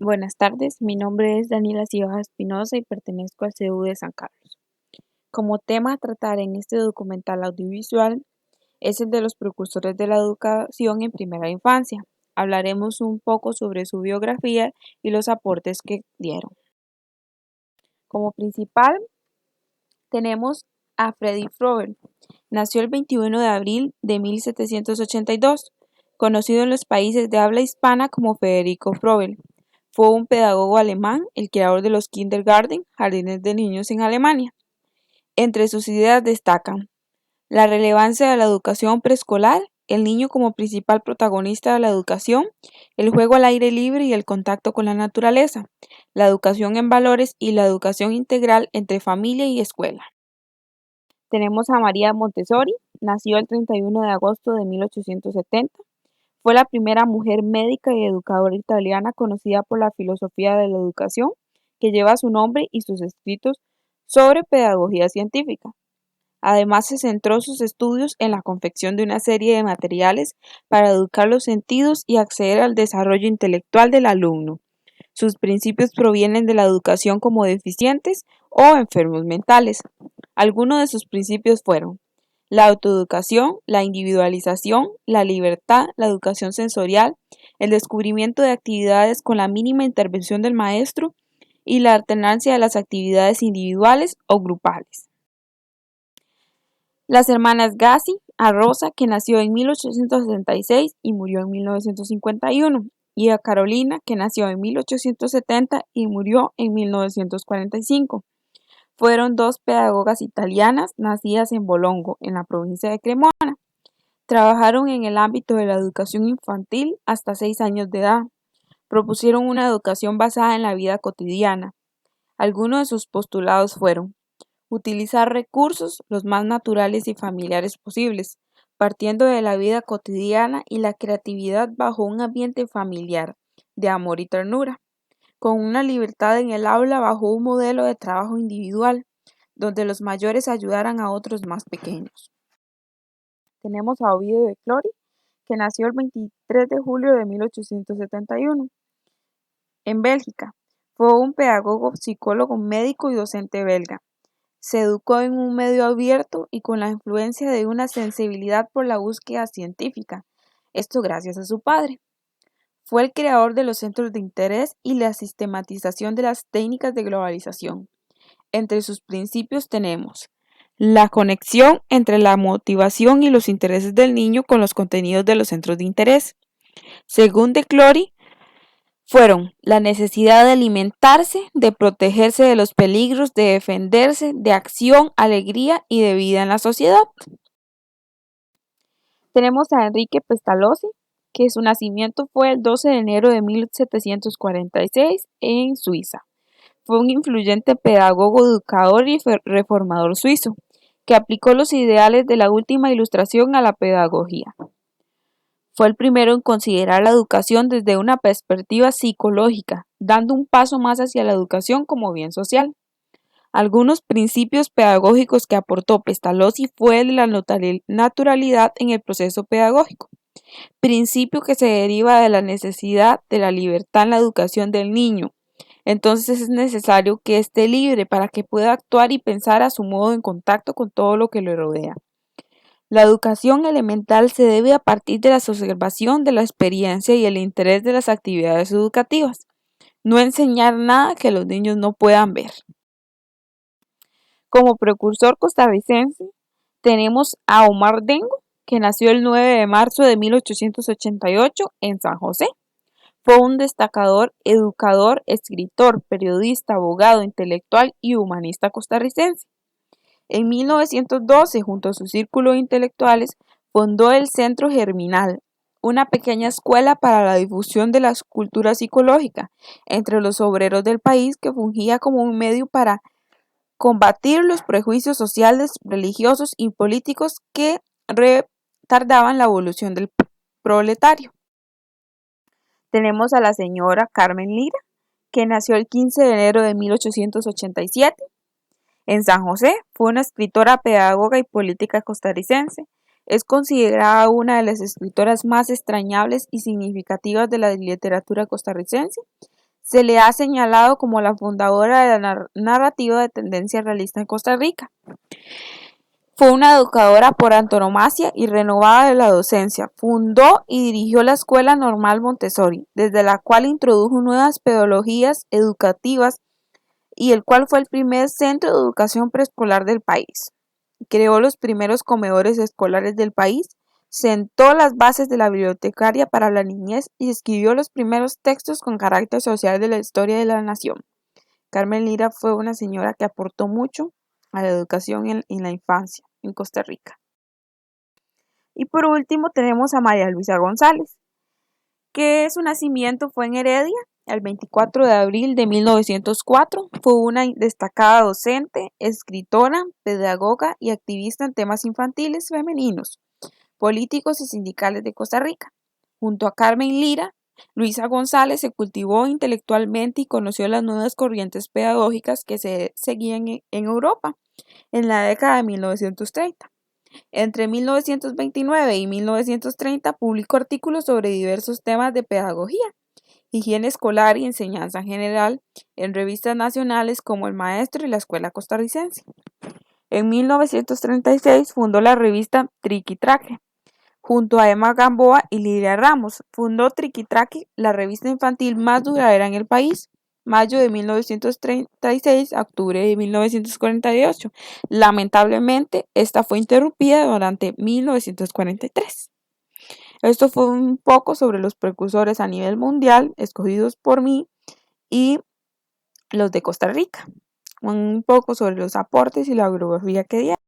Buenas tardes, mi nombre es Daniela Cibaja Espinosa y pertenezco al CEU de San Carlos. Como tema a tratar en este documental audiovisual es el de los precursores de la educación en primera infancia. Hablaremos un poco sobre su biografía y los aportes que dieron. Como principal tenemos a Freddy Froebel. Nació el 21 de abril de 1782, conocido en los países de habla hispana como Federico Froebel. Fue un pedagogo alemán, el creador de los kindergarten, jardines de niños en Alemania. Entre sus ideas destacan la relevancia de la educación preescolar, el niño como principal protagonista de la educación, el juego al aire libre y el contacto con la naturaleza, la educación en valores y la educación integral entre familia y escuela. Tenemos a María Montessori, nació el 31 de agosto de 1870. Fue la primera mujer médica y educadora italiana conocida por la filosofía de la educación, que lleva su nombre y sus escritos sobre pedagogía científica. Además, se centró sus estudios en la confección de una serie de materiales para educar los sentidos y acceder al desarrollo intelectual del alumno. Sus principios provienen de la educación como deficientes o enfermos mentales. Algunos de sus principios fueron la autoeducación, la individualización, la libertad, la educación sensorial, el descubrimiento de actividades con la mínima intervención del maestro y la alternancia de las actividades individuales o grupales. Las hermanas Gassi, a Rosa, que nació en 1866 y murió en 1951, y a Carolina, que nació en 1870 y murió en 1945. Fueron dos pedagogas italianas nacidas en Bolongo, en la provincia de Cremona. Trabajaron en el ámbito de la educación infantil hasta 6 años de edad. Propusieron una educación basada en la vida cotidiana. Algunos de sus postulados fueron utilizar recursos los más naturales y familiares posibles, partiendo de la vida cotidiana y la creatividad bajo un ambiente familiar, de amor y ternura, con una libertad en el aula bajo un modelo de trabajo individual, donde los mayores ayudaran a otros más pequeños. Tenemos a Ovidio de Clory, que nació el 23 de julio de 1871 en Bélgica. Fue un pedagogo, psicólogo, médico y docente belga. Se educó en un medio abierto y con la influencia de una sensibilidad por la búsqueda científica, esto gracias a su padre. Fue el creador de los centros de interés y la sistematización de las técnicas de globalización. Entre sus principios tenemos la conexión entre la motivación y los intereses del niño con los contenidos de los centros de interés. Según de Clory, fueron la necesidad de alimentarse, de protegerse de los peligros, de defenderse, de acción, alegría y de vida en la sociedad. Tenemos a Enrique Pestalozzi, que su nacimiento fue el 12 de enero de 1746 en Suiza. Fue un influyente pedagogo, educador y reformador suizo, que aplicó los ideales de la última ilustración a la pedagogía. Fue el primero en considerar la educación desde una perspectiva psicológica, dando un paso más hacia la educación como bien social. Algunos principios pedagógicos que aportó Pestalozzi fue el de la naturalidad en el proceso pedagógico, principio que se deriva de la necesidad de la libertad en la educación del niño. Entonces es necesario que esté libre para que pueda actuar y pensar a su modo en contacto con todo lo que le rodea. La educación elemental se debe a partir de la observación de la experiencia y el interés de las actividades educativas. No enseñar nada que los niños no puedan ver. Como precursor costarricense tenemos a Omar Dengo, que nació el 9 de marzo de 1888 en San José. Fue un destacador educador, escritor, periodista, abogado, intelectual y humanista costarricense. En 1912, junto a su círculo de intelectuales, fundó el Centro Germinal, una pequeña escuela para la difusión de la cultura psicológica entre los obreros del país, que fungía como un medio para combatir los prejuicios sociales, religiosos y políticos que retardaban la evolución del proletario. Tenemos a la señora Carmen Lira, que nació el 15 de enero de 1887 en San José. Fue una escritora, pedagoga y política costarricense. Es considerada una de las escritoras más extrañables y significativas de la literatura costarricense. Se le ha señalado como la fundadora de la narrativa de tendencia realista en Costa Rica. Fue una educadora por antonomasia y renovada de la docencia. Fundó y dirigió la Escuela Normal Montessori, desde la cual introdujo nuevas pedagogías educativas y el cual fue el primer centro de educación preescolar del país. Creó los primeros comedores escolares del país, sentó las bases de la bibliotecaria para la niñez y escribió los primeros textos con carácter social de la historia de la nación. Carmen Lira fue una señora que aportó mucho a la educación en la infancia en Costa Rica. Y por último tenemos a María Luisa González, que su nacimiento fue en Heredia, el 24 de abril de 1904. Fue una destacada docente, escritora, pedagoga y activista en temas infantiles, femeninos, políticos y sindicales de Costa Rica. Junto a Carmen Lira, Luisa González se cultivó intelectualmente y conoció las nuevas corrientes pedagógicas que se seguían en Europa en la década de 1930. Entre 1929 y 1930 publicó artículos sobre diversos temas de pedagogía, higiene escolar y enseñanza general en revistas nacionales como El Maestro y la Escuela Costarricense. En 1936 fundó la revista Triqui-Traque, junto a Emma Gamboa y Lidia Ramos. Fundó Triqui-Traque, la revista infantil más duradera en el país, mayo de 1936 a octubre de 1948. Lamentablemente, esta fue interrumpida durante 1943. Esto fue un poco sobre los precursores a nivel mundial, escogidos por mí, y los de Costa Rica. Un poco sobre los aportes y la bibliografía que dieron.